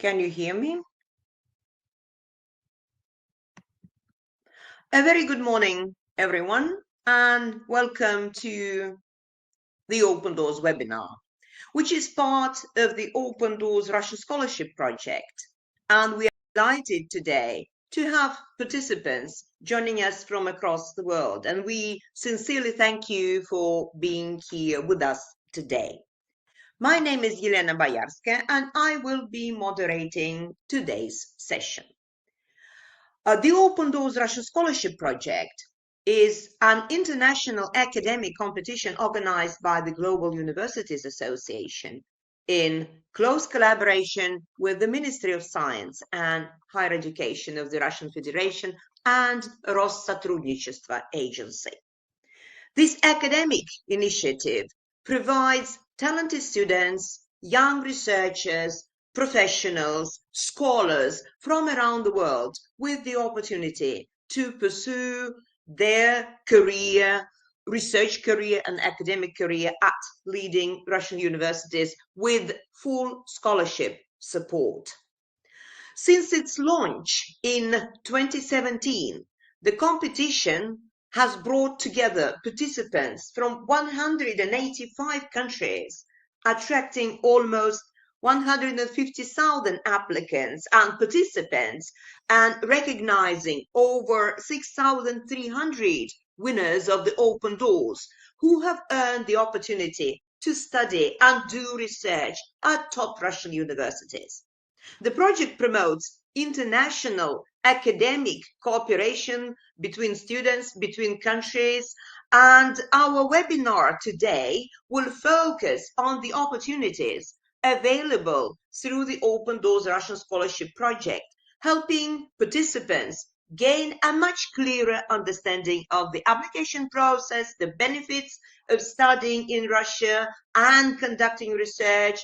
Can you hear me? A very good morning, everyone, and welcome to the Open Doors webinar, which is part of the Open Doors Russian Scholarship Project. And we are delighted today to have participants joining us from across the world. And we sincerely thank you for being here with us today. My name is Elena Bayarska, and I will be moderating today's session. The Open Doors Russian Scholarship Project is an international academic competition organized by the Global Universities Association in close collaboration with the Ministry of Science and Higher Education of the Russian Federation and Россотрудничество Agency. This academic initiative provides talented students, young researchers, professionals, scholars from around the world with the opportunity to pursue their career, research career and academic career at leading Russian universities with full scholarship support. Since its launch in 2017, the competition has brought together participants from 185 countries, attracting almost 150,000 applicants and participants and recognizing over 6,300 winners of the Open Doors who have earned the opportunity to study and do research at top Russian universities. The project promotes international academic cooperation between students, between countries, and our webinar today will focus on the opportunities available through the Open Doors Russian Scholarship Project, helping participants gain a much clearer understanding of the application process, the benefits of studying in Russia and conducting research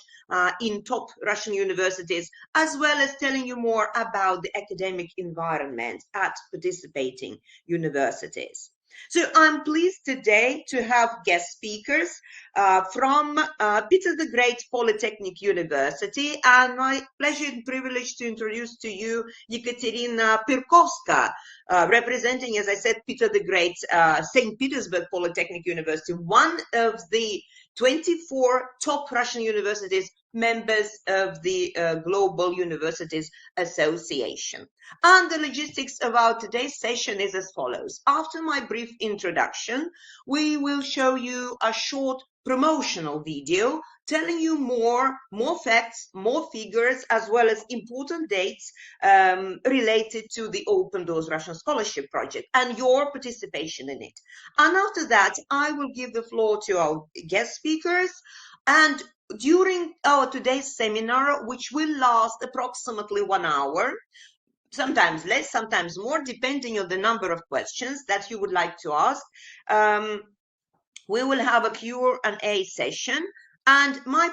in top Russian universities, as well as telling you more about the academic environment at participating universities. So I'm pleased today to have guest speakers from Peter the Great Polytechnic University, and my pleasure and privilege to introduce to you Ekaterina Pirkovska, representing, as I said, Peter the Great, St. Petersburg Polytechnic University, one of the 24 top Russian universities members of the Global Universities Association. And the logistics of our today's session is as follows. After my brief introduction, we will show you a short promotional video telling you more facts, more figures, as well as important dates related to the Open Doors Russian Scholarship Project and your participation in it. And after that, I will give the floor to our guest speakers, and during our today's seminar, which will last approximately 1 hour, sometimes less, sometimes more, depending on the number of questions that you would like to ask, we will have a Q&A session, and my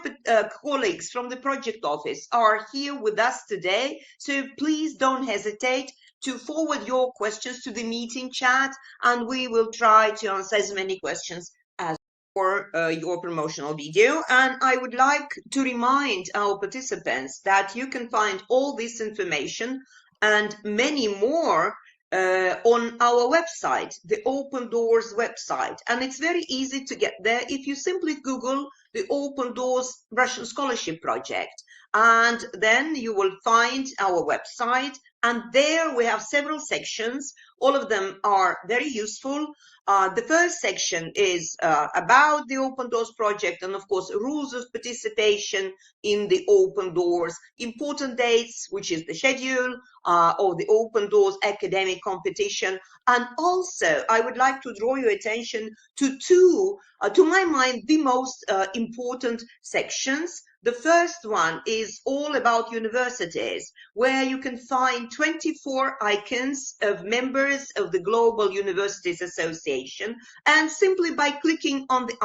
colleagues from the project office are here with us today, so please don't hesitate to forward your questions to the meeting chat, and we will try to answer as many questions as for your promotional video. And I would like to remind our participants that you can find all this information and many more on our website, the Open Doors website. And it's very easy to get there if you simply Google the Open Doors Russian Scholarship Project. And then you will find our website. And there we have several sections. All of them are very useful. The first section is about the Open Doors project and, of course, rules of participation in the Open Doors, important dates, which is the schedule of the Open Doors academic competition. And also, I would like to draw your attention to two, to my mind, the most important sections. The first one is all about universities, where you can find 24 icons of members of the Global Universities Association, and simply by clicking on the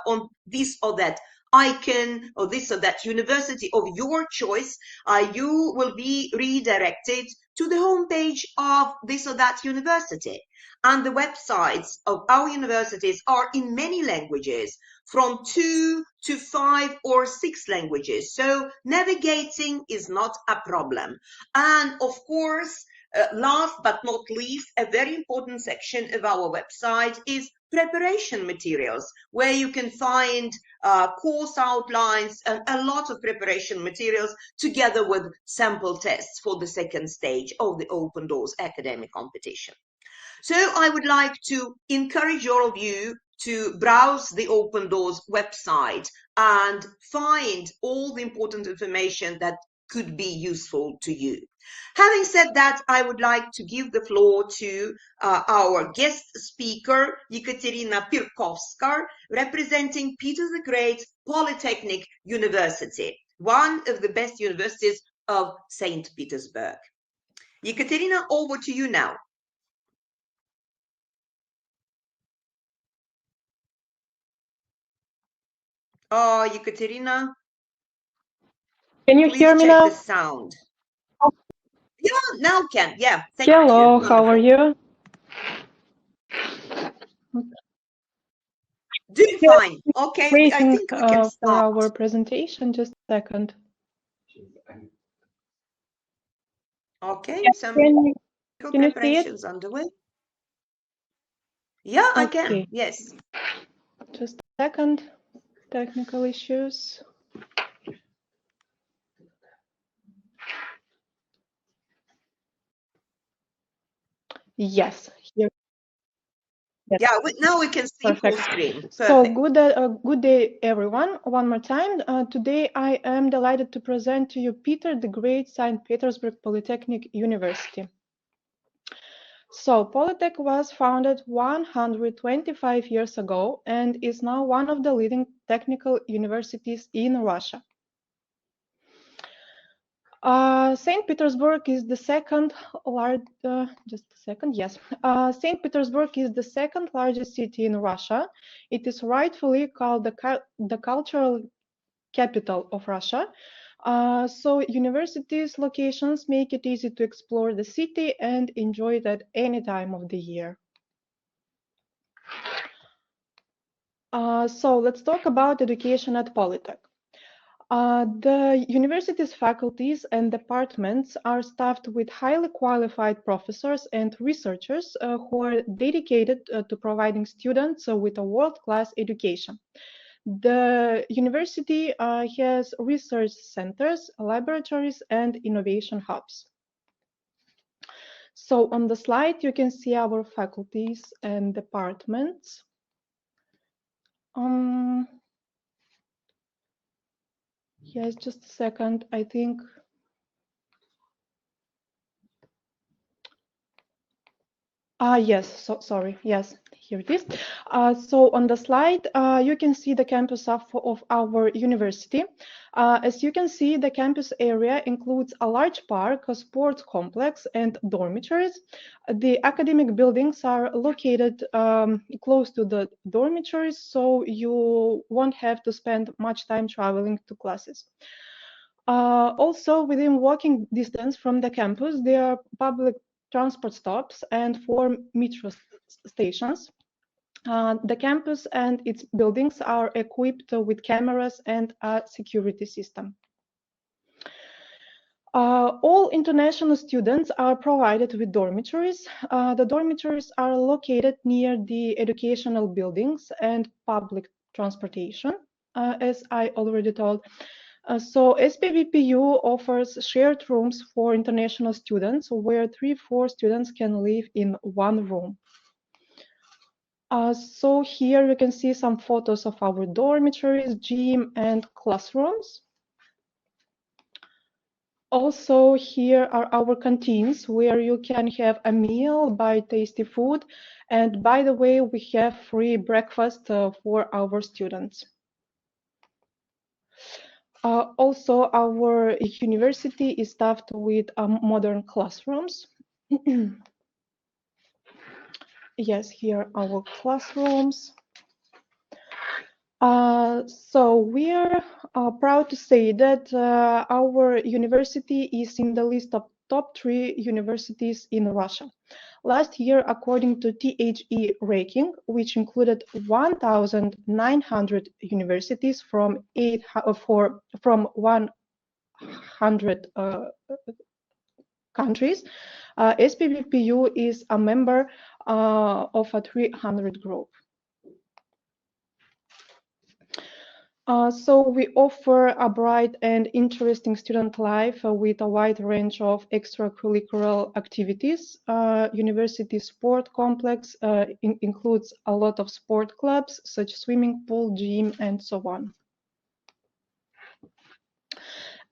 on this or that icon or this or that university of your choice, you will be redirected to the homepage of this or that university. And the websites of our universities are in many languages, from 2 to 5 or 6 languages. So navigating is not a problem. And of course, last but not least, a very important section of our website is preparation materials, where you can find course outlines and a lot of preparation materials together with sample tests for the second stage of the Open Doors academic competition. So I would like to encourage all of you to browse the Open Doors website and find all the important information that could be useful to you. Having said that, I would like to give the floor to our guest speaker, Ekaterina Pirkovska, representing Peter the Great Polytechnic University, one of the best universities of St. Petersburg. Ekaterina, over to you now. Ekaterina, can you hear me now? now? The sound. Yeah, now can. Yeah, thank you. Hello, how are you? Doing fine. Okay, I think we can start. For our presentation, just a second. Okay, Yes, some can you preparations underway. Yeah, I can. Okay. Yes. Just a second. Technical issues. Yes. Here. Yes. Yeah, now we can see Perfect. full screen. Perfect. So good day, everyone. One more time. Today, I am delighted to present to you Peter the Great, St. Petersburg Polytechnic University. So Polytech was founded 125 years ago and is now one of the leading technical universities in Russia. St. Petersburg is the second large. Just a second. Yes, St. Petersburg is the second largest city in Russia. It is rightfully called the cultural capital of Russia. So universities' locations make it easy to explore the city and enjoy it at any time of the year. So let's talk about education at Polytech. The university's faculties and departments are staffed with highly qualified professors and researchers who are dedicated to providing students with a world-class education. The university has research centers, laboratories, and innovation hubs. So on the slide, you can see our faculties and departments. Yes, just a second. I think. Yes, so sorry. Yes, here it is. So on the slide, you can see the campus of our university. As you can see, the campus area includes a large park, a sports complex, and dormitories. The academic buildings are located close to the dormitories, so you won't have to spend much time traveling to classes. Also, within walking distance from the campus, there are public transport stops and 4 metro stations. The campus and its buildings are equipped with cameras and a security system. All international students are provided with dormitories. The dormitories are located near the educational buildings and public transportation, as I already told. So SPbPU offers shared rooms for international students where 3-4 students can live in one room. So here you can see some photos of our dormitories, gym, and classrooms. Also, here are our canteens where you can have a meal, buy tasty food, and by the way, we have free breakfast for our students. Also, our university is staffed with modern classrooms. Yes, here are our classrooms. So we are proud to say that our university is in the list of top 3 universities in Russia. Last year, according to THE ranking, which included 1,900 universities from 100 countries, SPbPU is a member of a 300 group. So we offer a bright and interesting student life with a wide range of extracurricular activities. University sport complex includes a lot of sport clubs such as swimming pool, gym, and so on.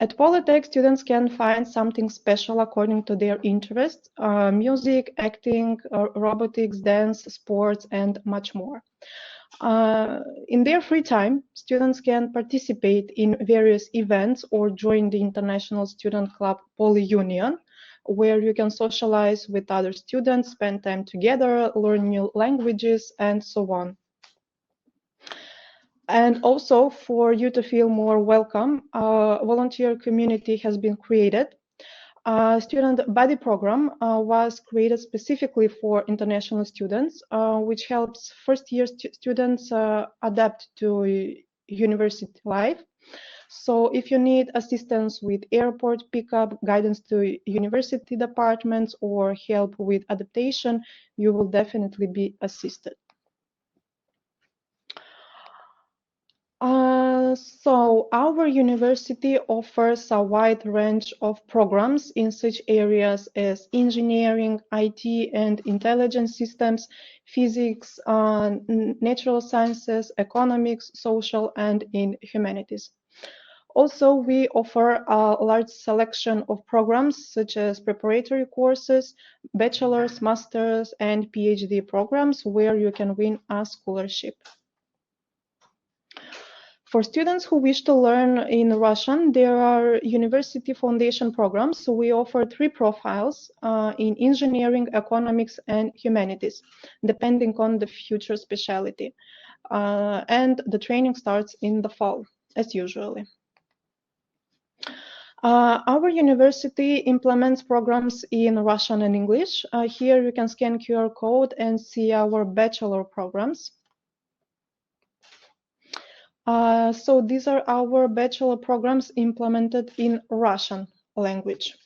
At Polytech, students can find something special according to their interests: music, acting, robotics, dance, sports, and much more. In their free time, students can participate in various events or join the International Student Club Poly Union, where you can socialize with other students, spend time together, learn new languages, and so on. And also, for you to feel more welcome, a volunteer community has been created. A student body program was created specifically for international students, which helps first-year students adapt to university life. So if you need assistance with airport pickup, guidance to university departments, or help with adaptation, you will definitely be assisted. So our university offers a wide range of programs in such areas as engineering, IT and intelligence systems, physics, natural sciences, economics, social, and in humanities. Also, we offer a large selection of programs such as preparatory courses, bachelor's, master's, and PhD programs where you can win a scholarship. For students who wish to learn in Russian, there are university foundation programs. So we offer 3 profiles in engineering, economics, and humanities, depending on the future specialty. And the training starts in the fall, as usually. Our university implements programs in Russian and English. Here you can scan QR code and see our bachelor programs. So these are our bachelor programs implemented in Russian language.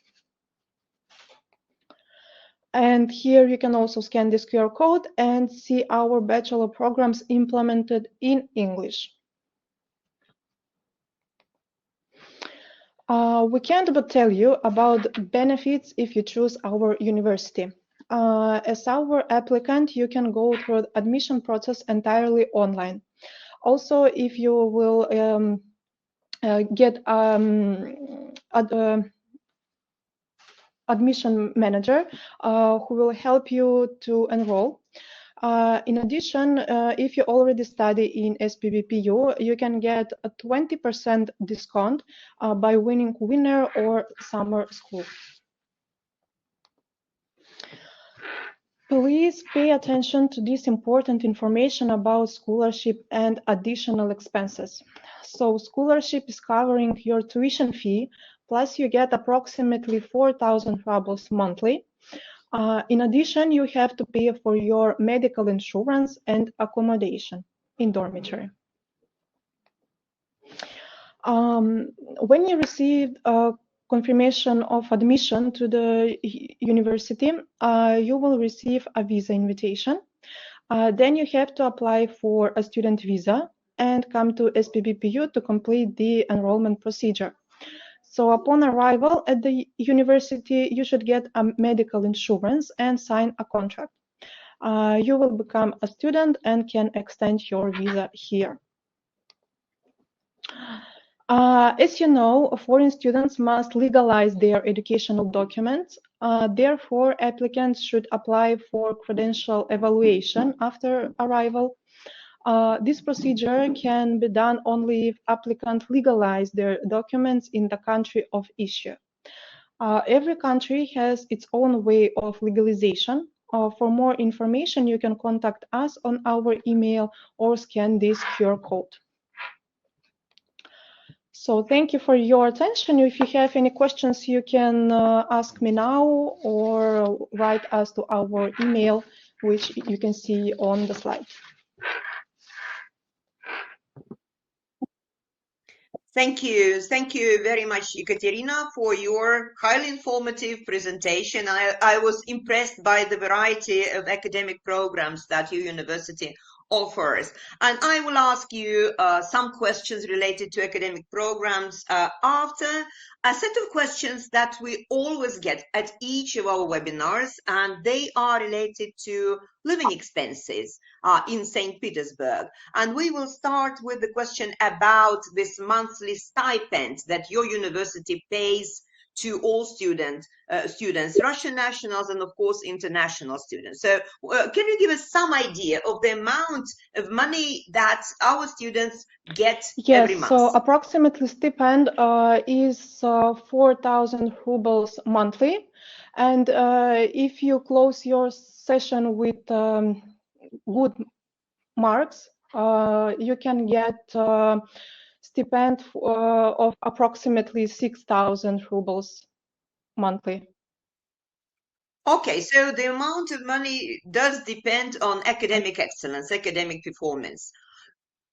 And here you can also scan this QR code and see our bachelor programs implemented in English. We can't but tell you about benefits if you choose our university. As our applicant, you can go through the admission process entirely online. Also, if you will get admission manager who will help you to enroll. In addition, if you already study in SPbPU, you can get a 20% discount by winning winter or summer school. Please pay attention to this important information about scholarship and additional expenses. So scholarship is covering your tuition fee, plus you get approximately 4,000 rubles monthly. In addition, you have to pay for your medical insurance and accommodation in dormitory. When you receive a confirmation of admission to the university, you will receive a visa invitation. Then you have to apply for a student visa and come to SPbPU to complete the enrollment procedure. So upon arrival at the university, you should get a medical insurance and sign a contract. You will become a student and can extend your visa here. As you know, foreign students must legalize their educational documents. Therefore, applicants should apply for credential evaluation after arrival. This procedure can be done only if applicants legalize their documents in the country of issue. Every country has its own way of legalization. For more information, you can contact us on our email or scan this QR code. So thank you for your attention. If you have any questions, you can ask me now or write us to our email, which you can see on the slide. Thank you very much, Ekaterina, for your highly informative presentation. I was impressed by the variety of academic programs that your university offers. And I will ask you some questions related to academic programs after a set of questions that we always get at each of our webinars, and they are related to living expenses in St. Petersburg. And we will start with the question about this monthly stipend that your university pays to all students, Russian nationals and of course international students. So can you give us some idea of the amount of money that our students get every month? Yes, so approximately stipend is 4,000 rubles monthly. And if you close your session with good marks, you can get stipend of approximately 6,000 rubles monthly. Okay, so the amount of money does depend on academic excellence, academic performance.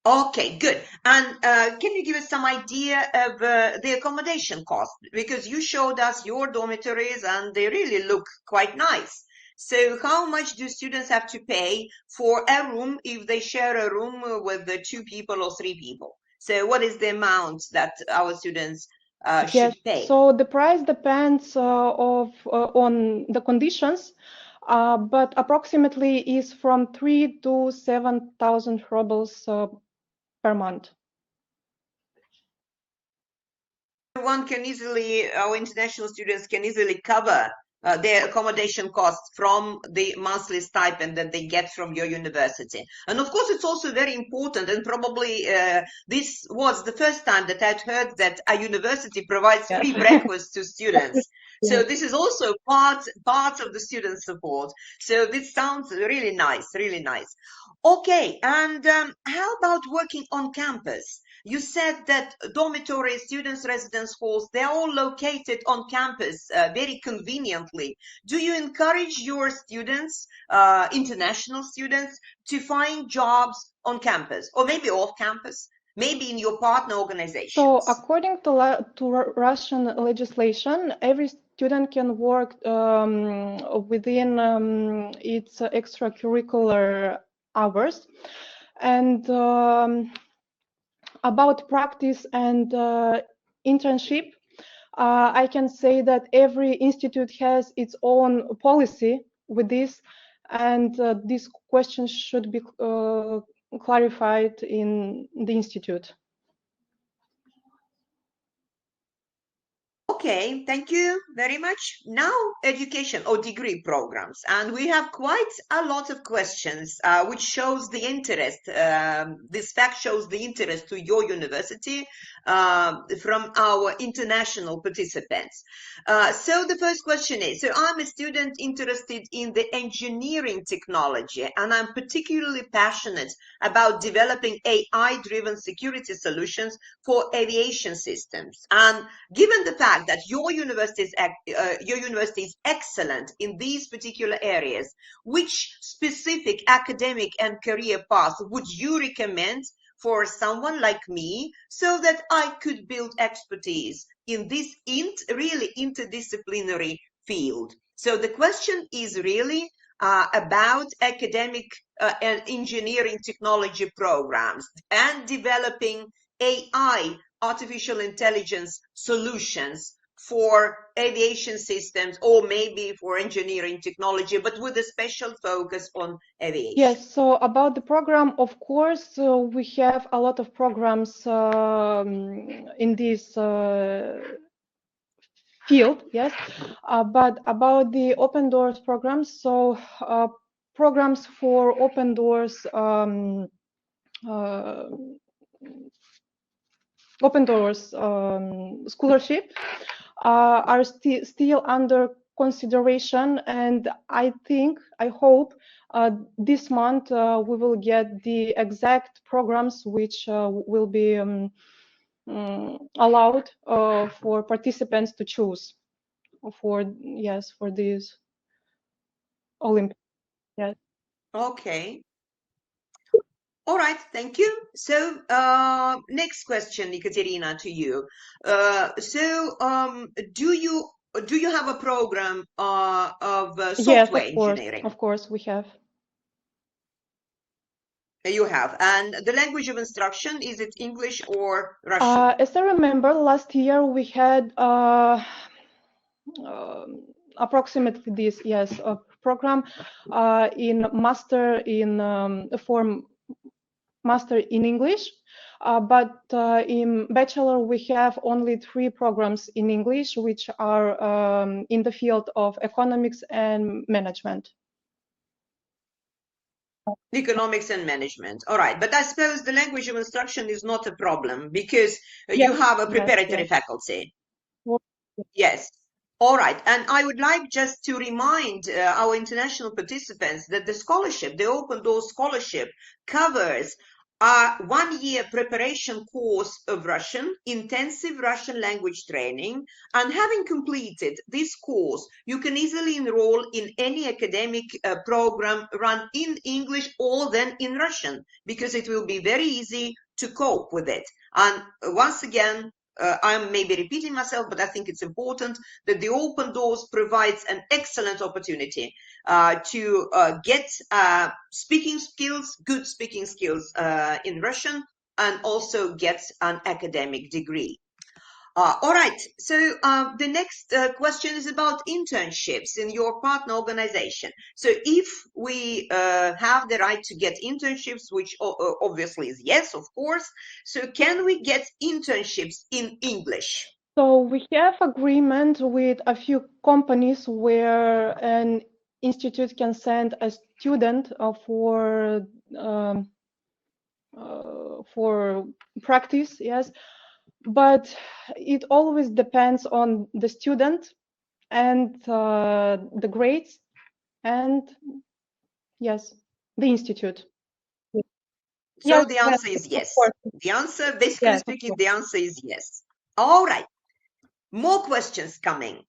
Okay, good. And can you give us some idea of the accommodation cost? Because you showed us your dormitories and they really look quite nice. So how much do students have to pay for a room if they share a room with the 2 people or 3 people? So what is the amount that our students should pay? So the price depends on the conditions, but approximately is from 3,000 to 7,000 rubles per month. Our international students can easily cover their accommodation costs from the monthly stipend that they get from your university. And of course, it's also very important, and probably this was the first time that I'd heard that a university provides free breakfast to students. So this is also part of the student support. So this sounds really nice, really nice. Okay, and how about working on campus? You said that dormitories, students' residence halls, they're all located on campus very conveniently. Do you encourage your students, international students, to find jobs on campus or maybe off campus, maybe in your partner organizations? So according to Russian legislation, every student can work within its extracurricular hours. And about practice and internship, I can say that every institute has its own policy with this, and this question should be clarified in the institute. Okay, thank you very much. Now, education or degree programs. And we have quite a lot of questions, which shows the interest. This fact shows the interest to your university from our international participants. So the first question is, so I'm a student interested in the engineering technology, and I'm particularly passionate about developing AI-driven security solutions for aviation systems. And given the fact that your university is excellent in these particular areas, which specific academic and career path would you recommend for someone like me so that I could build expertise in this really interdisciplinary field? So the question is really about academic and engineering technology programs and developing AI, artificial intelligence solutions for aviation systems or maybe for engineering technology, but with a special focus on aviation. Yes, so about the program, of course, we have a lot of programs in this field, yes, but about the open doors programs, so programs for open doors scholarship are still under consideration, and I hope this month we will get the exact programs which will be allowed for participants to choose for these Olympics. Yes. Okay. All right, thank you. So, next question, Ekaterina, to you. Do you have a program of Yes, software engineering? of course, we have. You have, and the language of instruction, is it English or Russian? As I remember, last year we had approximately this, yes, a program in master in for master in English, but in bachelor we have only 3 programs in English, which are in the field of economics and management. Economics and management. All right, but I suppose the language of instruction is not a problem because Yes, you have a yes, preparatory yes. faculty. Well, Yes. All right. And I would like just to remind our international participants that the scholarship, the Open Doors Scholarship, covers a 1-year preparation course of Russian, intensive Russian language training. And having completed this course, you can easily enroll in any academic program run in English or then in Russian, because it will be very easy to cope with it. And once again, I'm maybe repeating myself, but I think it's important that the Open Doors provides an excellent opportunity to get speaking skills, good speaking skills in Russian, and also get an academic degree. All right, so the next question is about internships in your partner organization. So if we have the right to get internships, which obviously is yes, of course, so can we get internships in English? so we have agreement with a few companies where an institute can send a student for practice, yes, but it always depends on the student and the grades and yes, the institute. So Yes, the yes, answer is of yes. course. The answer, basically Yes, of speaking, course. the answer is yes. All right. More questions coming.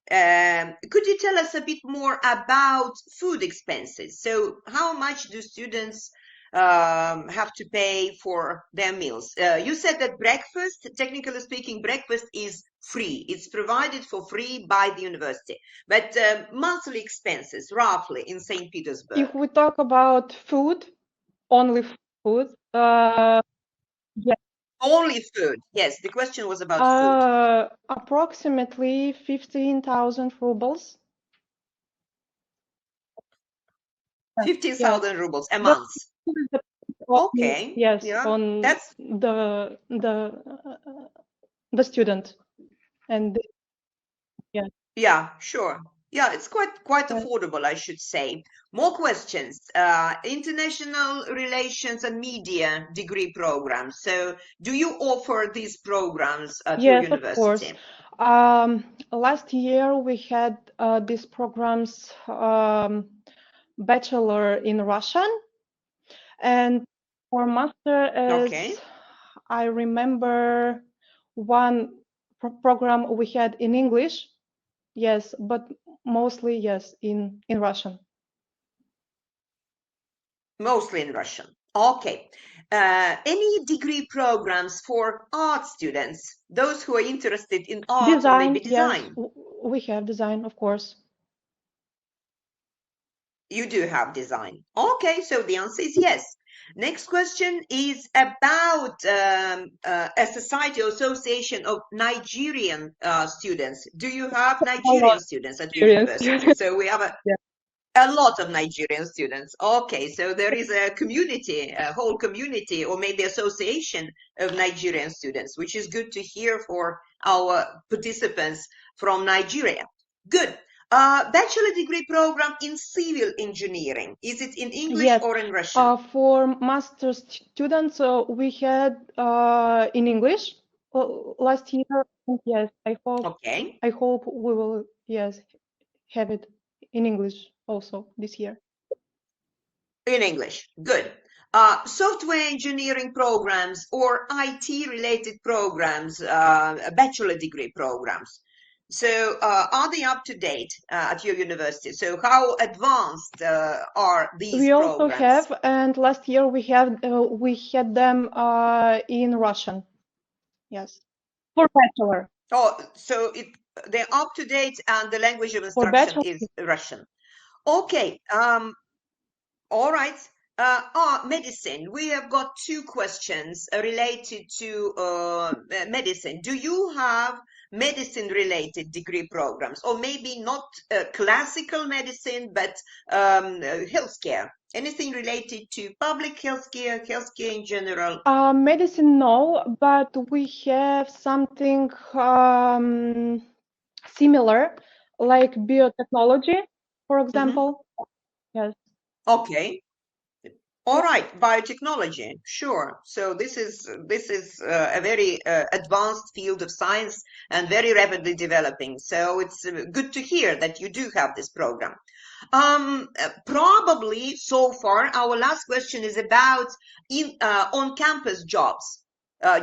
Could you tell us a bit more about food expenses? So how much do students have to pay for their meals? You said that breakfast, technically speaking, breakfast is free. It's provided for free by the university. But monthly expenses, roughly, in St. Petersburg? If we talk about food, only food, yes, Only food. Yes, the question was about food. approximately 15,000 rubles. Yes, 15,000 rubles a but month. on, Okay, yes, yeah, on that's, the student and yes, yeah, sure. Yeah, it's quite yes, affordable, I should say. More questions. International relations and media degree programs. So, do you offer these programs at your yes, of course. university? Last year we had these programs, bachelor in Russian, and for master, Okay. as I remember, one program we had in English, yes, but mostly yes in Russian. Mostly in Russian. Okay. Any degree programs for art students, those who are interested in art or maybe Design, yes, design? we have design, of course. You do have design. Okay, so the answer is yes. Next question is about a society or association of Nigerian students. Do you have A lot Nigerian students at your experience. university? So we have Yeah. a lot of Nigerian students. Okay, so there is a community, a whole community, or maybe association of Nigerian students, which is good to hear for our participants from Nigeria. Good. Bachelor degree program in civil engineering. Is it in English Yes, or in Russian? for master students, we had in English last year. Yes, Okay, I hope we will, yes, have it in English also this year. in English. Good. software engineering programs or IT related programs, bachelor degree programs. So are they up to date at your university? So how advanced are these We also programs? have, and last year we had them in Russian. Yes, for bachelor. Oh, so they're up to date and the language of For instruction bachelor. is Russian. Okay. All right. Medicine. We have got two questions related to medicine. Do you have medicine-related degree programs, or maybe not classical medicine, but healthcare? Anything related to public healthcare, healthcare in general? Medicine, no, but we have something similar, like biotechnology, for example. Yes. Okay. All right, biotechnology, sure. So this is a very advanced field of science and very rapidly developing. So it's good to hear that you do have this program. Probably so far, our last question is about on-campus jobs,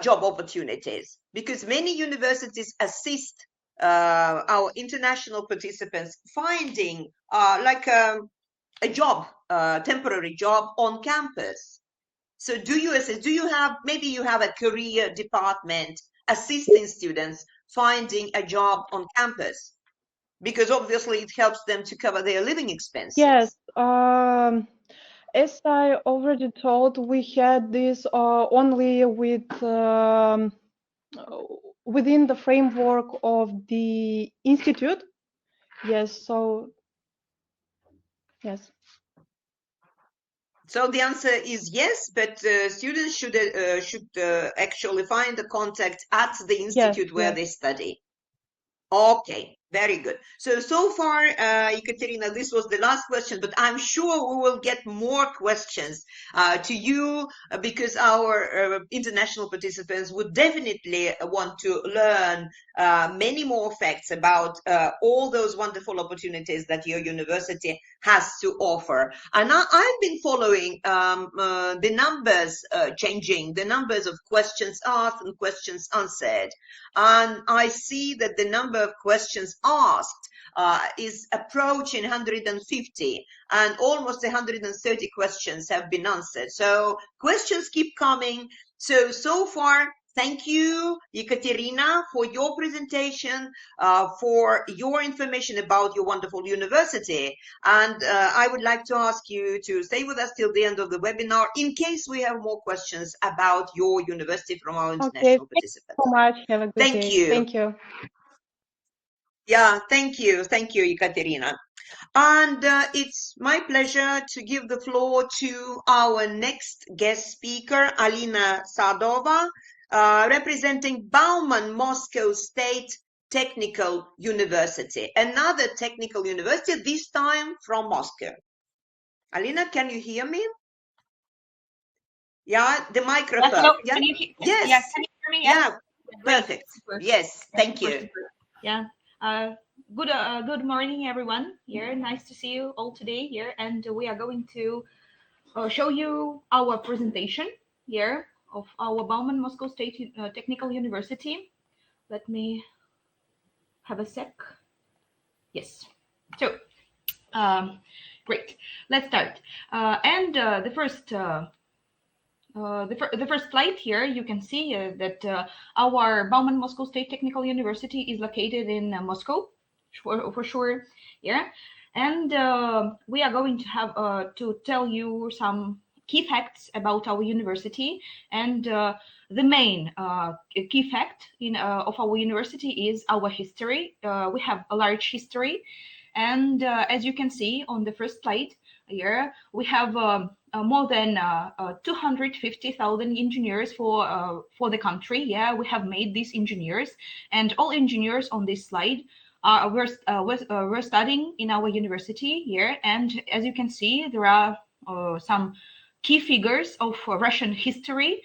job opportunities, because many universities assist our international participants finding like a job, temporary job on campus. So do you assist, do you have, maybe you have a career department assisting students finding a job on campus? Because obviously it helps them to cover their living expenses. Yes. As I already told, we had this only within the framework of the institute. Yes. So yes. So the answer is yes, but students should actually find a contact at the institute where they study. Okay, very good. So far, Ekaterina, this was the last question, but I'm sure we will get more questions to you because our international participants would definitely want to learn many more facts about all those wonderful opportunities that your university has to offer. And I've been following the numbers changing, the numbers of questions asked and questions answered. And I see that the number of questions asked is approaching 150, and almost 130 questions have been answered. So questions keep coming. So far, thank you, Ekaterina, for your presentation, for your information about your wonderful university. And I would like to ask you to stay with us till the end of the webinar in case we have more questions about your university from our international participants. Thank you so much. Have a good day. Thank you. Thank you. Yeah, thank you. Thank you, Ekaterina. And it's my pleasure to give the floor to our next guest speaker, Alina Sadova, representing Bauman Moscow State Technical University, another technical university, this time from Moscow. Alina, can you hear me? Yeah, the microphone. Yes, hello. Yeah? Can you hear? Yes. Yeah, can you hear me? Yeah, perfect. Yes, thank you. Yeah. Good morning, everyone. Here, nice to see you all today here, and we are going to show you our presentation here of our Bauman Moscow State Technical University. Let me have a sec. Yes. So, great. Let's start. And the first. The first slide here, you can see that our Bauman Moscow State Technical University is located in Moscow, for sure. Yeah, and we are going to have to tell you some key facts about our university. And the main key fact of our university is our history. We have a large history, and as you can see on the first slide here, we have more than 250,000 engineers for the country. Yeah, we have made these engineers, and all engineers on this slide we're studying in our university here. And as you can see, there are some key figures of Russian history.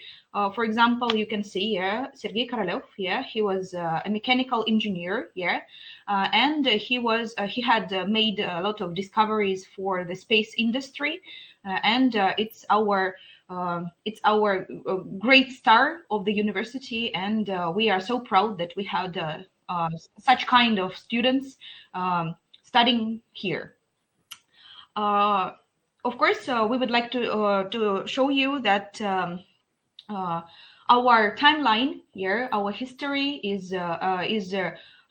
For example, you can see here Sergei Korolev. Yeah, he was a mechanical engineer. Yeah, and he had made a lot of discoveries for the space industry. And it's our It's our great star of the university, and we are so proud that we had such kind of students studying here. Of course, we would like to show you that our timeline here, our history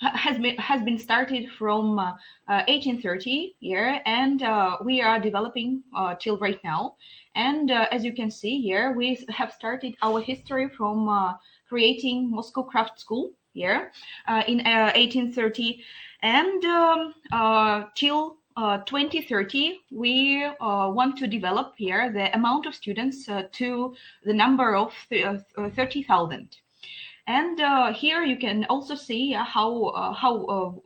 has been started from 1830 here, and we are developing till right now. And as you can see here, we have started our history from creating Moscow Craft School here in 1830, and till 2030, we want to develop here the amount of students to the number of 30,000. And here you can also see how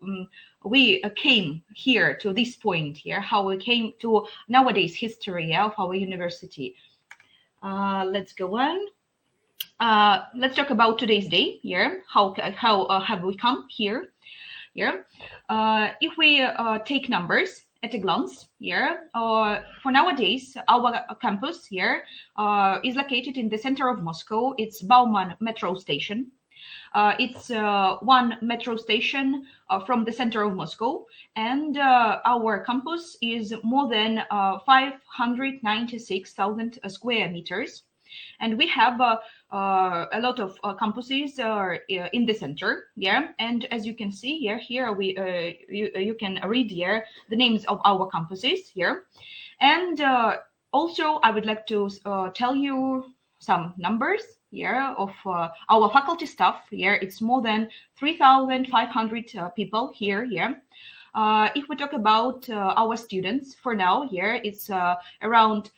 we came here to this point here, how we came to nowadays history of our university. Let's go on. Let's talk about today's day here. How have we come here? Here, if we take numbers at a glance here, for nowadays, our campus here is located in the center of Moscow. It's Bauman metro station. It's one metro station from the center of Moscow, and our campus is more than 596,000 square meters. And we have a lot of campuses in the center, yeah. And as you can see here we you can read here the names of our campuses here. And also I would like to tell you some numbers here of our faculty staff here. It's more than 3,500 people here. If we talk about our students for now here, it's around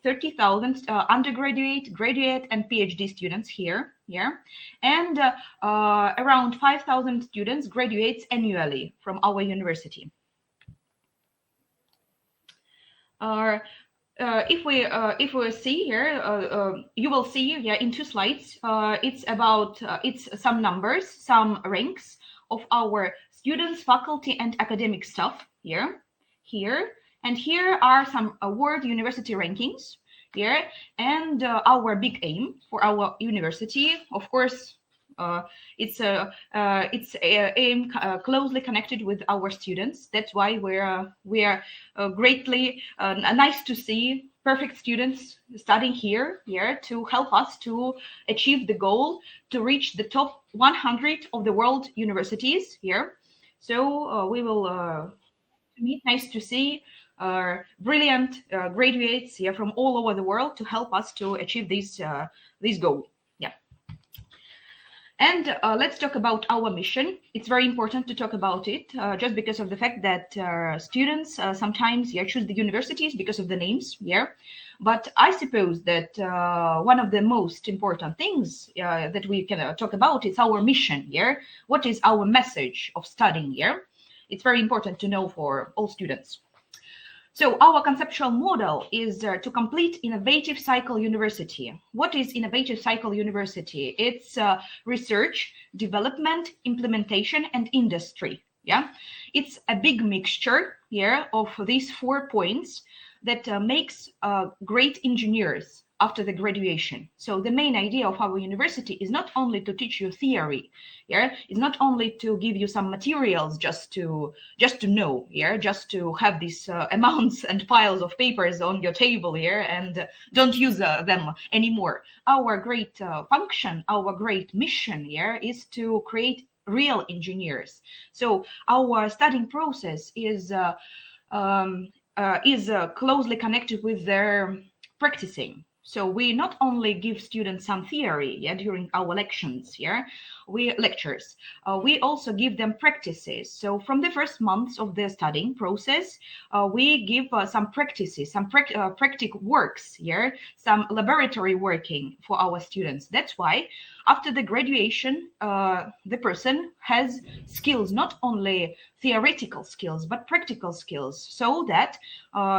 30,000 undergraduate, graduate, and PhD students here, and around 5,000 students graduates annually from our university. If we see here, you will see in 2 slides. It's about it's some numbers, some ranks of our students, faculty, and academic staff here. And here are some world university rankings here, and our big aim for our university. Of course, it's aim closely connected with our students. That's why we are greatly nice to see perfect students studying here to help us to achieve the goal to reach the top 100 of the world universities here. So we will meet. Nice to see brilliant graduates here from all over the world to help us to achieve this goal. Yeah. And let's talk about our mission. It's very important to talk about it just because of the fact that students sometimes choose the universities because of the names. But I suppose that one of the most important things that we can talk about is our mission. What is our message of studying here? It's very important to know for all students. So our conceptual model is to complete innovative cycle university. What is innovative cycle university? It's research, development, implementation, and industry. It's a big mixture here of these 4 points that makes great engineers after the graduation. So the main idea of our university is not only to teach you theory, it's not only to give you some materials just to know, just to have these amounts and piles of papers on your table here and don't use them anymore. Our great function, our great mission here is to create real engineers. So our studying process is closely connected with their practicing. So we not only give students some theory during our lectures, we also give them practices. So from the first months of the studying process, we give some practices, some practical works, some laboratory working for our students. That's why after the graduation, the person has skills, not only theoretical skills, but practical skills, so that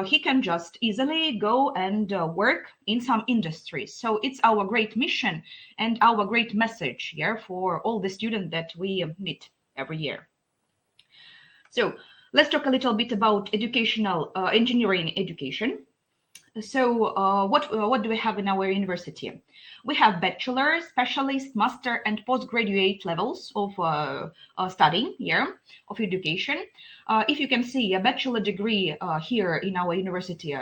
he can just easily go and work in some industries. So it's our great mission and our great message for all the students that we meet every year. So let's talk a little bit about educational engineering education. So what do we have in our university? We have bachelor, specialist, master, and postgraduate levels of studying, of education. If you can see, a bachelor degree here in our university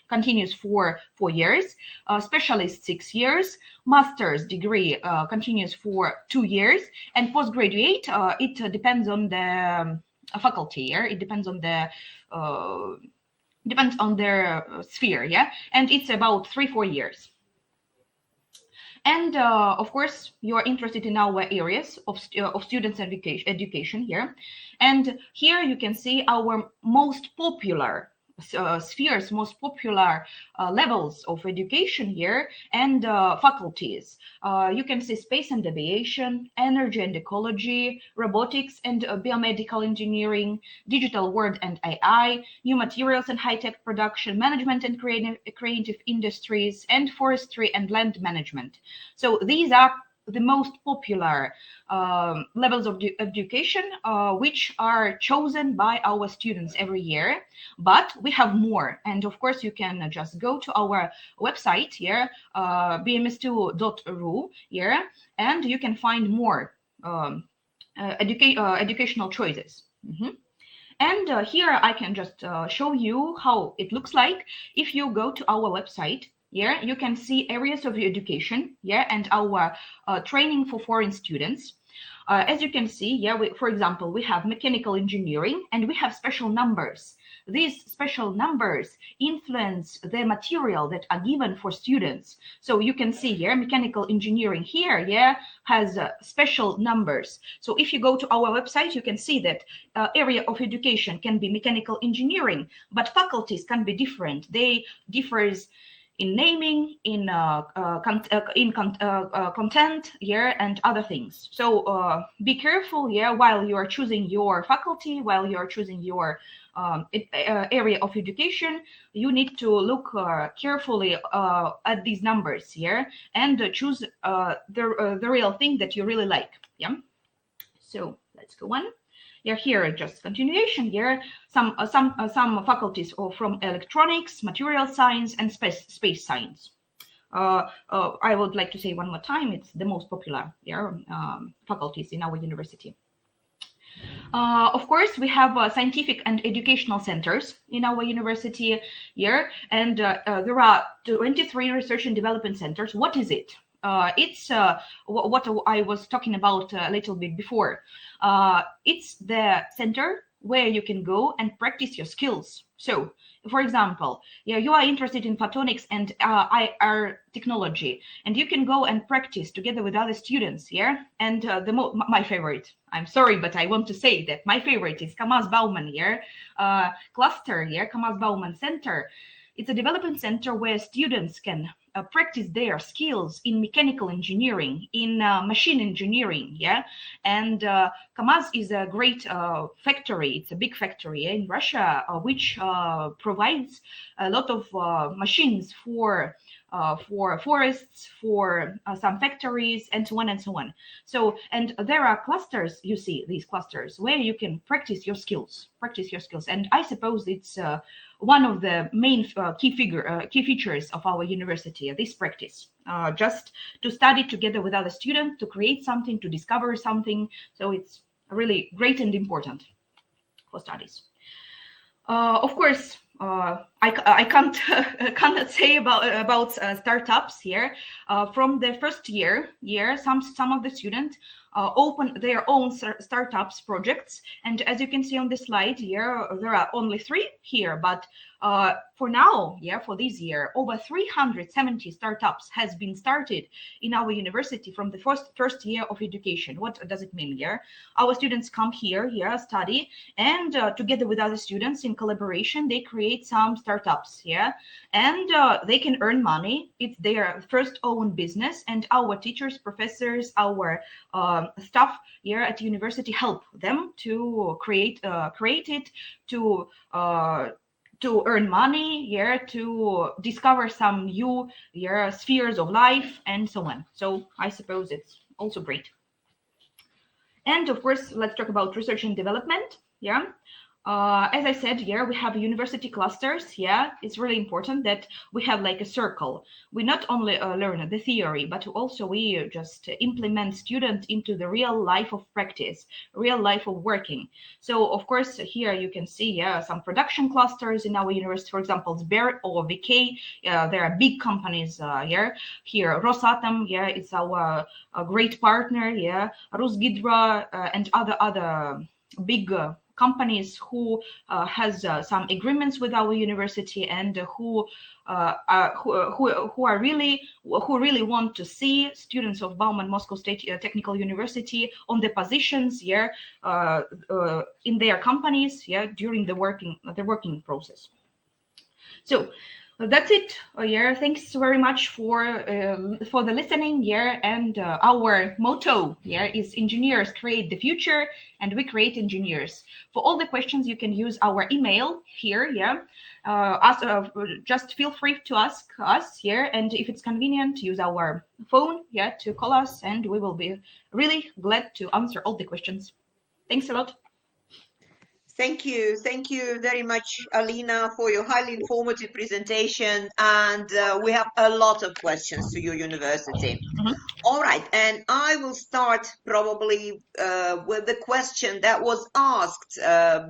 continues for 4 years, specialist 6 years, master's degree continues for 2 years, and postgraduate, it depends on the faculty, it depends on their sphere, and it's about 3-4 years. And of course, you are interested in our areas of students education here. And here you can see our most popular spheres, most popular levels of education here, and faculties. You can see space and aviation, energy and ecology, robotics and biomedical engineering, digital world and AI, new materials and high-tech production, management and creative industries, and forestry and land management. So these are the most popular levels of education, which are chosen by our students every year. But we have more, and of course you can just go to our website here, bmstu.ru here, and you can find more educational choices. And here I can just show you how it looks like. If you go to our website, you can see areas of education, and our training for foreign students. As you can see, for example, we have mechanical engineering, and we have special numbers. These special numbers influence the material that are given for students. So you can see here, mechanical engineering here, has special numbers. So if you go to our website, you can see that area of education can be mechanical engineering, but faculties can be different. They differs in naming, in content, and other things. So be careful, while you are choosing your faculty, while you are choosing your area of education. You need to look carefully at these numbers here, and choose the real thing that you really like. So let's go on. Here just continuation here. Some faculties are from electronics, material science, and space science. I would like to say one more time, it's the most popular faculties in our university. Of course, we have scientific and educational centers in our university here, and there are 23 research and development centers. What is it? It's what I was talking about a little bit before. It's the center where you can go and practice your skills. So, for example, you are interested in photonics and IR technology, and you can go and practice together with other students. And my favorite, I'm sorry, but I want to say that my favorite is Kamaz Bauman cluster, Kamaz Bauman Center. It's a development center where students can practice their skills in mechanical engineering, in machine engineering, and Kamaz is a great factory. It's a big factory in Russia, which provides a lot of machines for forests, for some factories, and so on and so on. So, and there are clusters, you see these clusters where you can practice your skills, and I suppose it's one of the main key features of our university, this practice, just to study together with other students, to create something, to discover something. So it's really great and important for studies. Of course, I cannot say about startups here. From the first year, some of the students open their own startups projects, and as you can see on the slide here, there are only 3 here, but for now, for this year, over 370 startups has been started in our university from the first year of education. What does it mean here? Our students come here, study, and together with other students in collaboration, they create some startups, and they can earn money. It's their first own business, and our teachers, professors, our staff here at the university help them to create it, to earn money, to discover some new spheres of life, and so on. So I suppose it's also great. And of course, let's talk about research and development. As I said, yeah, we have university clusters. Yeah, it's really important that we have like a circle. We not only learn the theory, but also we just implement student into the real life of practice, real life of working. So of course, here you can see, yeah, some production clusters in our university. For example, Sber or VK. There are big companies here. Here, Rosatom, yeah, it's our great partner. Yeah, Rusgidro and other big companies who has some agreements with our university and who really want to see students of Bauman Moscow State Technical University on the positions here in their companies, yeah, during the working process. So that's it. Yeah, thanks very much for the listening. Yeah, and our motto, yeah, is engineers create the future, and we create engineers. For all the questions, you can use our email here. Yeah, just feel free to ask us here, and if it's convenient, use our phone. Yeah, to call us, and we will be really glad to answer all the questions. Thanks a lot. Thank you very much, Alina, for your highly informative presentation. And we have a lot of questions to your university. All right, and I will start probably with the question that was asked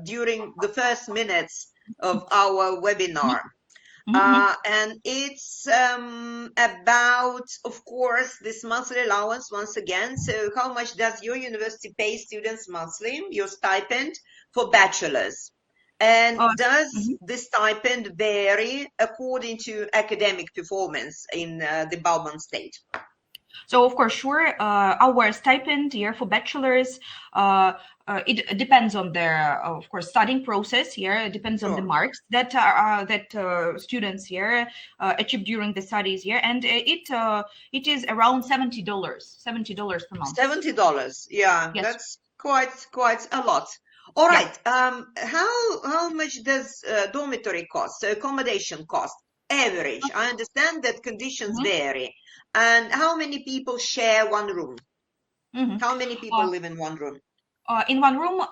during the first minutes of our webinar. And it's about, of course, this monthly allowance once again. So how much does your university pay students monthly, your stipend for bachelors? And does the stipend vary according to academic performance in the Bauman state? So of course, sure, our stipend here for bachelors, it depends on their, of course, studying process here. It depends on the marks that students here achieve during the studies here, and it is around $70 per month. $70, yeah, yes. That's quite a lot. All right, how much does dormitory cost, so accommodation cost, average? I understand that conditions vary. And how many people share one room? How many people live in one room? In one room,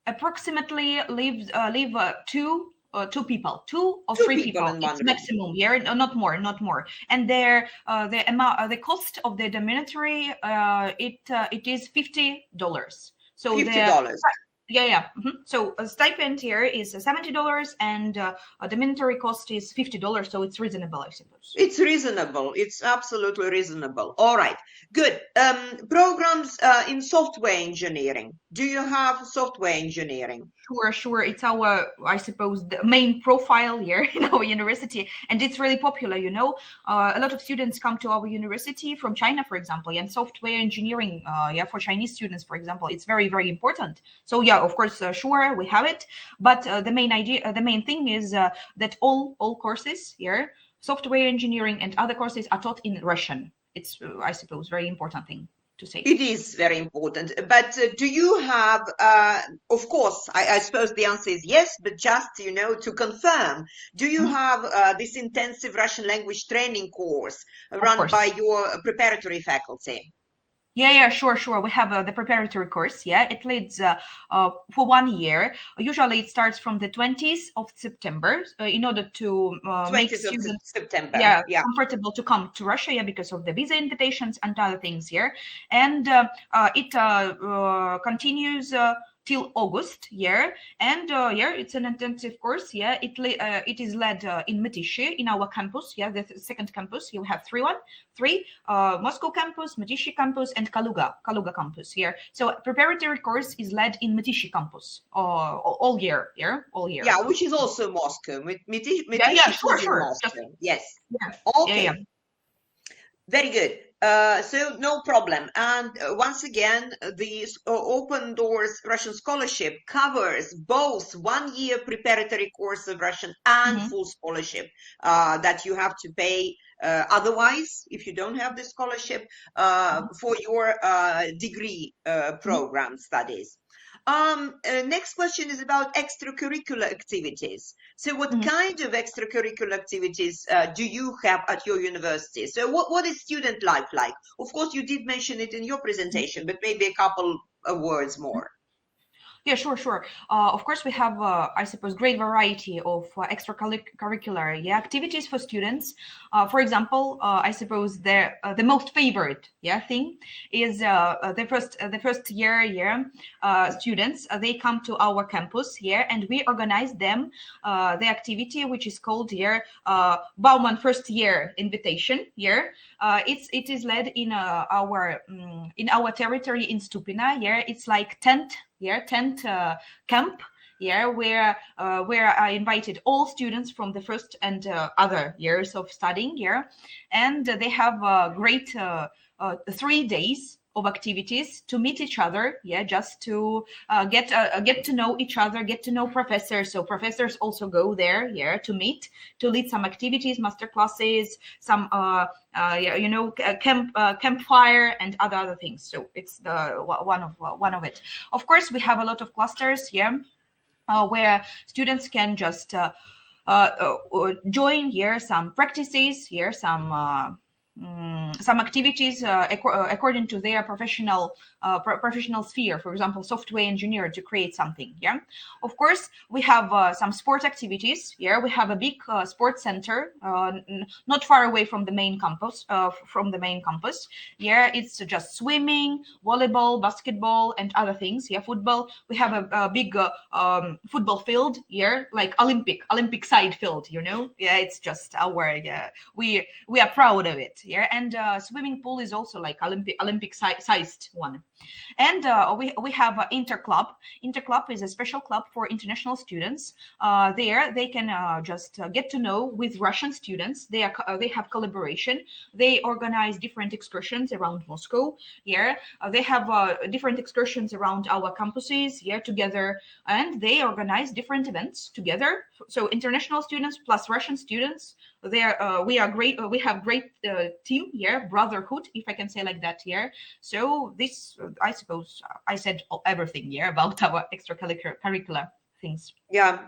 approximately live two people, two or three people. It's maximum, yeah, not more. And the amount, the cost of the dormitory, it is $50. So $50. Yeah. So a stipend here is $70, and the dormitory cost is $50. So it's reasonable, I suppose. It's reasonable. It's absolutely reasonable. All right, good. Programs in software engineering. Do you have software engineering? Sure. It's our, I suppose, the main profile here in our university, and it's really popular. You know, a lot of students come to our university from China, for example, and software engineering, for Chinese students, for example, it's very, very important. So yeah, of course, sure, we have it, but the main thing is that all courses here, software engineering and other courses, are taught in Russian. It's, I suppose, very important thing to say. It is very important, but do you have, of course, I suppose the answer is yes, but just, to confirm, do you have this intensive Russian language training course run by your preparatory faculty? Yeah, sure. We have the preparatory course. Yeah, it leads for 1 year. Usually, it starts from the 20th of September in order to make students comfortable to come to Russia. Yeah, because of the visa invitations and other things here, and it continues till August, and it's an intensive course. It is led in Metishi, in our campus. The second campus. You have three Moscow campus, Metishi campus, and Kaluga campus here. So preparatory course is led in Metishi campus all year. Yeah, which is also Moscow. Metishi sure. Moscow. Yes. Okay. Very good. So no problem. And once again, the Open Doors Russian Scholarship covers both 1 year preparatory course of Russian and full scholarship that you have to pay otherwise, if you don't have the scholarship, for your degree program studies. Next question is about extracurricular activities. So what kind of extracurricular activities do you have at your university? So what is student life like? Of course, you did mention it in your presentation, but maybe a couple of words more. Yeah, sure. Of course, we have, I suppose, great variety of extracurricular activities for students. For example, I suppose the most favorite thing is the first year students. They come to our campus here, and we organize them the activity which is called here Bauman First Year Invitation. Here, it is led in our territory in Stupina. Here, it's like tent camp where I invited all students from the first and other years of studying here, and they have great 3 days of activities to meet each other, just to get to know each other, get to know professors. So professors also go there, to meet, to lead some activities, master classes, some campfire and other things. So it's the one of it. Of course, we have a lot of clusters, where students can just join here some practices, some activities according to their professional sphere. For example, software engineer to create something. Of course, we have some sport activities. We have a big sports center not far away from the main campus. It's just swimming, volleyball, basketball, and other things. Football. We have a big football field here, like Olympic side field. It's just our we are proud of it. And swimming pool is also like Olympic sized one. And we have Interclub. Interclub is a special club for international students. There they can just get to know with Russian students. They have collaboration. They organize different excursions around Moscow. They have different excursions around our campuses together, and they organize different events together. So international students plus Russian students. We have great team here, brotherhood, if I can say like that here. So this, I suppose, I said everything here about our extracurricular things. Yeah.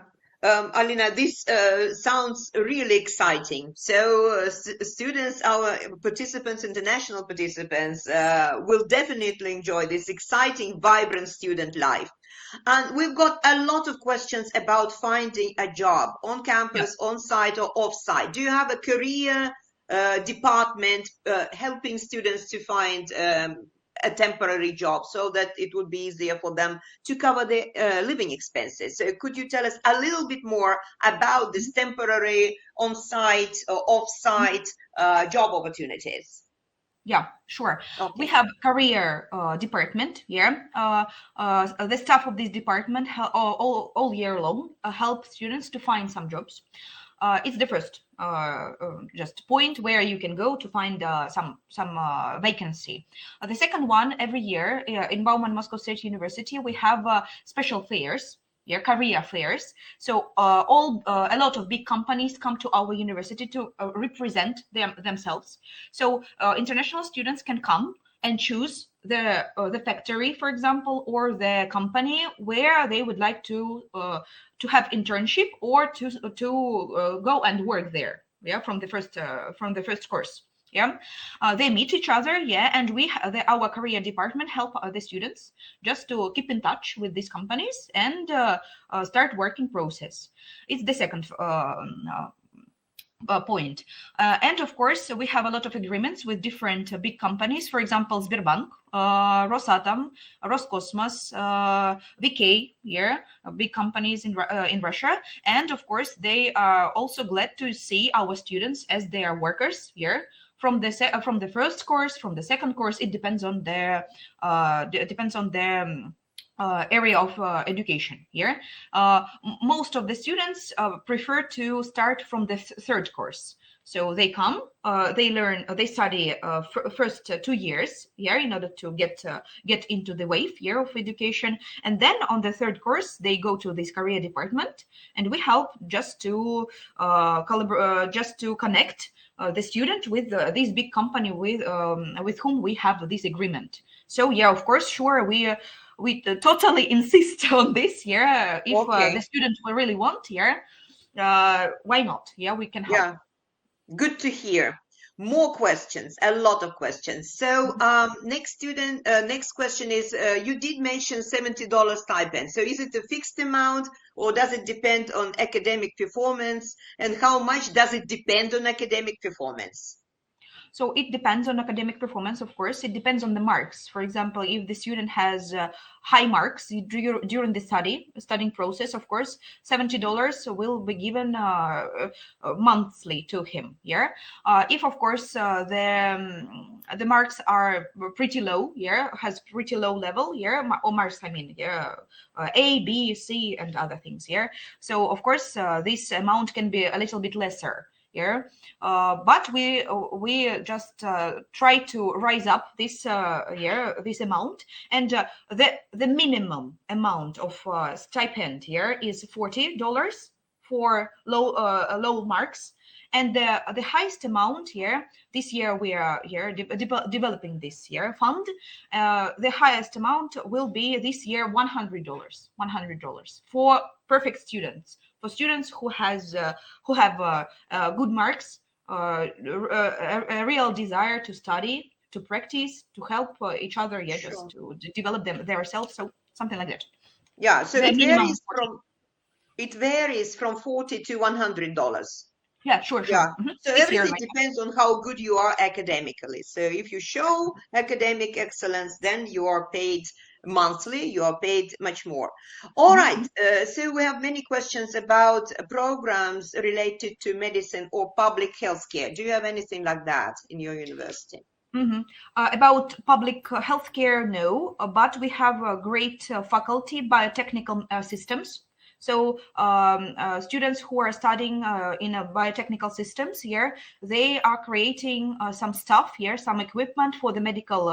Alina, this sounds really exciting. So students, our participants, international participants, will definitely enjoy this exciting, vibrant student life. And we've got a lot of questions about finding a job on campus, on site or off site. Do you have a career department helping students to find a temporary job so that it would be easier for them to cover their living expenses? So could you tell us a little bit more about this temporary on-site or off-site job opportunities? Yeah, sure. Okay. We have career department here. The staff of this department all year long help students to find some jobs. It's the first just point where you can go to find some vacancy. The second one, every year in Bauman Moscow State University, we have special fairs. Career fairs. So a lot of big companies come to our university to represent themselves. So international students can come and choose the factory, for example, or the company where they would like to have internship or to go and work there. From the first course. They meet each other, and our career department help the students just to keep in touch with these companies and start working process. It's the second point. And of course, we have a lot of agreements with different big companies. For example, Sberbank, Rosatom, Roscosmos, VK, big companies in Russia. And of course, they are also glad to see our students as their workers here. From the first course, from the second course, it depends on their area of education here. Most of the students prefer to start from the third course. So they come, they study first 2 years here in order to get into the wave here of education. And then on the third course, they go to this career department, and we help just to collaborate, just to connect the student with this big company with whom we have this agreement. So of course, sure, we totally insist on this. If the students will really want, why not? We can help. Good to hear. More questions, a lot of questions. So next question is, you did mention $70 stipend. So is it a fixed amount or does it depend on academic performance? And how much does it depend on academic performance? So it depends on academic performance, of course. It depends on the marks. For example, if the student has high marks during the studying process, of course, $70 will be given monthly to him. Yeah. If of course the marks are pretty low, yeah, has pretty low level, yeah, or marks, I mean, yeah, A, B, C, and other things. Yeah. So of course this amount can be a little bit lesser. Yeah, but we just try to rise up this this amount, and the minimum amount of stipend here is $40 for low marks, and the highest amount here this year we are here developing this year fund. The highest amount will be this year $100 for perfect students. For students who have good marks, a real desire to study, to practice, to help each other, yeah, Sure. just to develop themselves. So something like that. Yeah, so The minimum it varies from $40 to $100. Yeah, sure. Yeah. Mhm. So This year, everything like, depends on how good you are academically. So if you show academic excellence, then you are paid monthly, you are paid much more. All right. So we have many questions about programs related to medicine or public healthcare. Do you have anything like that in your university? About public healthcare, no, but we have a great faculty, biotechnical systems. So students who are studying in biotechnical systems here, they are creating some stuff here, some equipment for the medical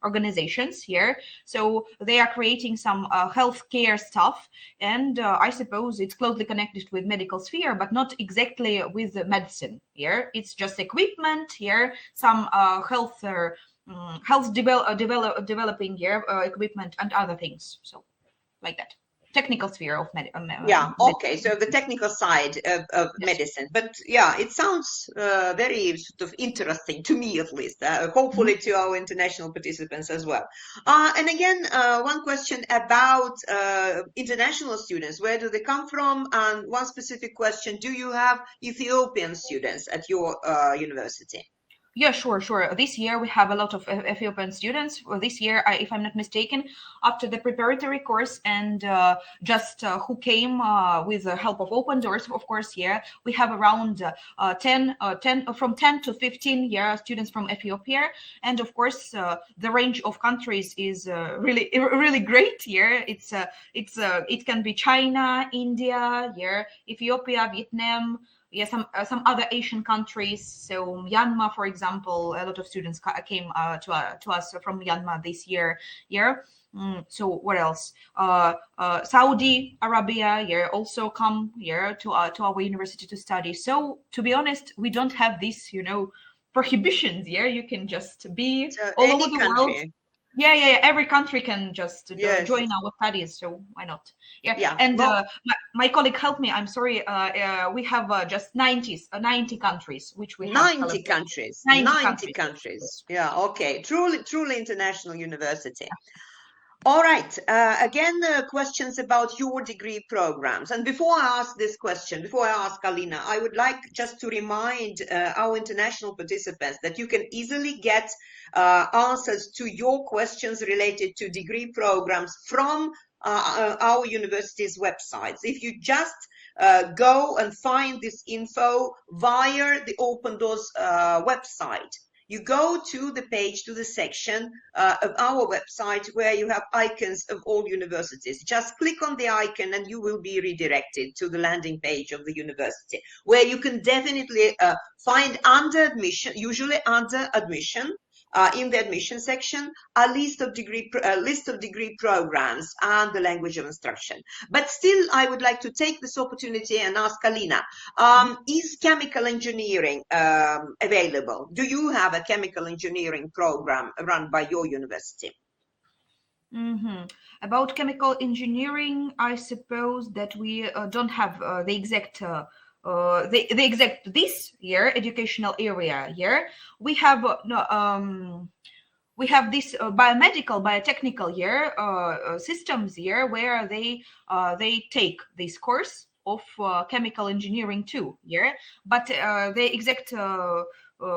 organizations here. So they are creating some healthcare stuff, and I suppose it's closely connected with medical sphere, but not exactly with the medicine here. It's just equipment here, some developing here equipment and other things. So like that. Technical sphere of Yeah, okay, so the technical side of medicine. But yeah, it sounds very sort of interesting to me, at least, hopefully to our international participants as well. And again, one question about international students. Where do they come from? And one specific question, do you have Ethiopian students at your university? Yeah, sure. This year we have a lot of Ethiopian students. Well, this year, if I'm not mistaken, after the preparatory course and just who came with the help of open doors, of course, yeah, we have around 10 from 10 to 15 students from Ethiopia, and of course the range of countries is really great. Yeah, it can be China, India, yeah, Ethiopia, Vietnam. Yeah, some other Asian countries. So Myanmar, for example, a lot of students came to us from Myanmar this year. Yeah. So what else? Saudi Arabia, yeah, also come here to our university to study. So to be honest, we don't have this, prohibitions. Yeah, you can just be all over the world. Yeah. Every country can just join our studies, so why not? Yeah. And my colleague helped me. I'm sorry. We have just 90 countries, which we have. 90 countries. 90 countries. Yeah. Okay. Truly international university. All right. Again, questions about your degree programs. And before I ask this question, before I ask Alina, I would like just to remind our international participants that you can easily get answers to your questions related to degree programs from our university's websites. If you just go and find this info via the Open Doors website, you go to the page, to the section of our website where you have icons of all universities. Just click on the icon and you will be redirected to the landing page of the university, where you can definitely find under admission, usually under admission, in the admission section, a list of degree programs and the language of instruction. But still, I would like to take this opportunity and ask Alina, is chemical engineering available? Do you have a chemical engineering program run by your university? About chemical engineering, I suppose that we don't have the exact the exact this year educational area here we have we have this biotechnical here systems here where they take this course of chemical engineering too here, but the exact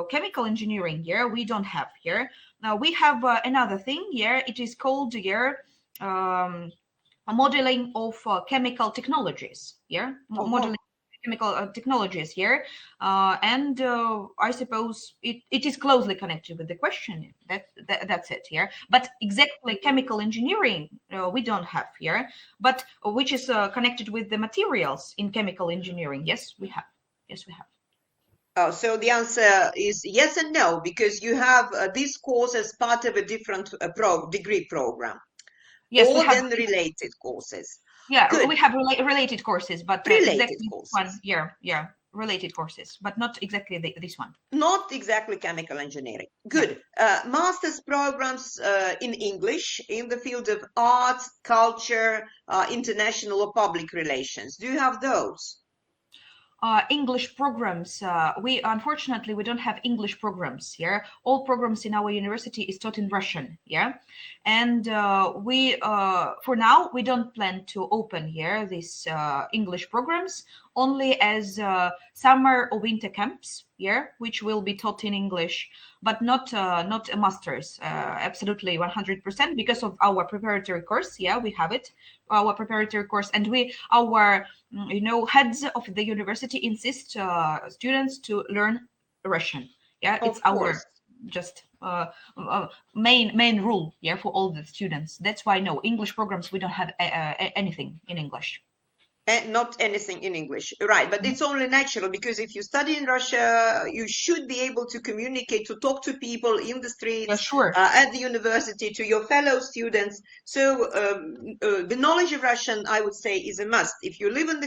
chemical engineering here we don't have here. Now we have another thing here. It is called here a modeling of chemical technologies here, modeling chemical technologies here, and I suppose it is closely connected with the question. That's it here. But exactly chemical engineering we don't have here, but which is connected with the materials in chemical engineering. Yes, we have. Yes, we have. Oh, so the answer is yes and no, because you have this course as part of a different degree program. Yes, all we have then related courses. Yeah, Good. we have related courses, but related exactly courses. one. Yeah, related courses, but not exactly this one. Not exactly chemical engineering. Good. Master's programs in English in the field of arts, culture, international or public relations. Do you have those? English programs. We unfortunately we don't have English programs here. All programs in our university is taught in Russian. Yeah, and we for now we don't plan to open here these English programs, only as summer or winter camps here, which will be taught in English, but not a master's. Absolutely 100% because of our preparatory course. Yeah, we have it, our preparatory course, and our heads of the university insist students to learn Russian. Yeah, it's our just main rule. Yeah, for all the students. That's why no English programs. We don't have anything in English. Not anything in English, right? But it's only natural, because if you study in Russia, you should be able to communicate, to talk to people in the streets, yeah, sure. At the university, to your fellow students. So the knowledge of Russian, I would say, is a must. If you live in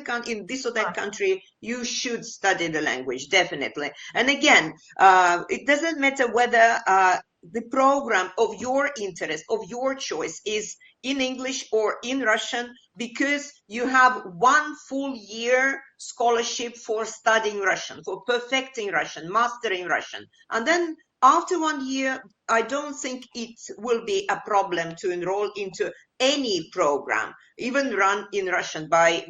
this or that country, you should study the language, definitely. And again, it doesn't matter whether the program of your interest, of your choice, is in English or in Russian, because you have 1 full year scholarship for studying Russian, for perfecting Russian, mastering Russian. And then after 1 year, I don't think it will be a problem to enroll into any program, even run in Russian by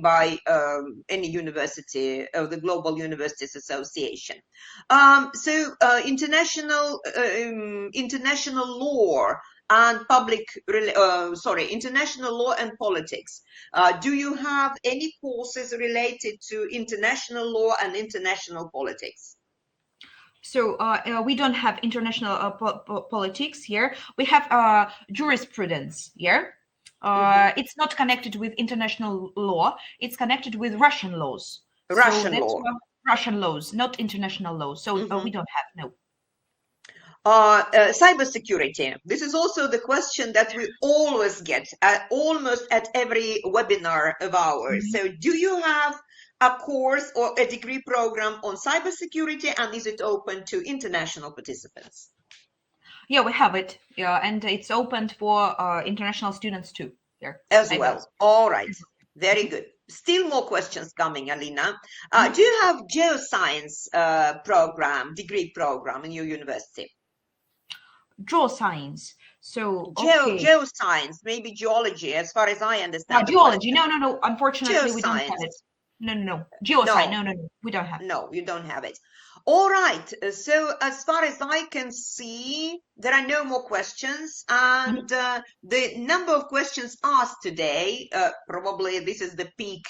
any university of the Global Universities Association. So international law and international law and politics. Do you have any courses related to international law and international politics? So we don't have international politics here. We have jurisprudence here. It's not connected with international law. It's connected with Russian laws. Russian laws, not international laws. So we don't have, no. Cybersecurity. This is also the question that we always get almost at every webinar of ours. So do you have a course or a degree program on cybersecurity, and is it open to international participants? Yeah, we have it. Yeah, and it's open for international students too. Here as well. All right, very good. Still more questions coming, Alina. Do you have geoscience degree program in your university? Geoscience. So geoscience, maybe geology, as far as I understand. Geology. No. Unfortunately, we don't have it. No. Geoscience. No. We don't have it. No, you don't have it. All right. So as far as I can see, there are no more questions. And the number of questions asked today, probably this is the peak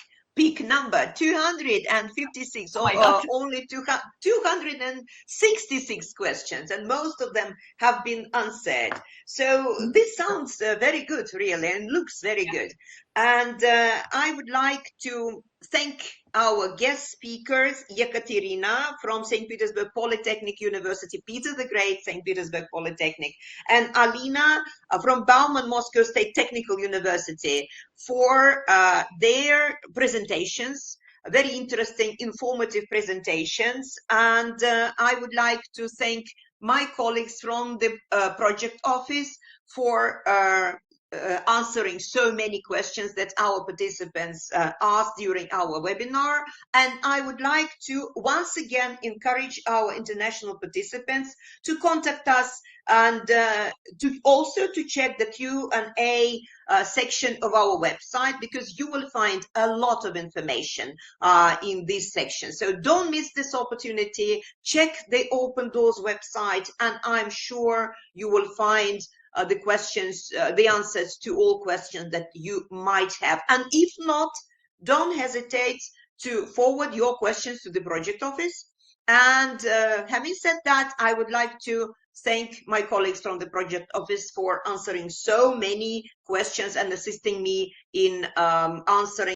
number, 256, only 266 questions, and most of them have been answered. So this sounds very good, really, and looks very good. And I would like to thank our guest speakers, Ekaterina from St. Petersburg Polytechnic University, Peter the Great, St. Petersburg Polytechnic, and Alina from Bauman Moscow State Technical University for their presentations, very interesting, informative presentations. And I would like to thank my colleagues from the project office for answering so many questions that our participants asked during our webinar. And I would like to once again encourage our international participants to contact us and to check the Q&A section of our website, because you will find a lot of information in this section. So don't miss this opportunity. Check the Open Doors website, and I'm sure you will find the answers to all questions that you might have. And if not, don't hesitate to forward your questions to the project office. And having said that, I would like to thank my colleagues from the project office for answering so many questions and assisting me in answering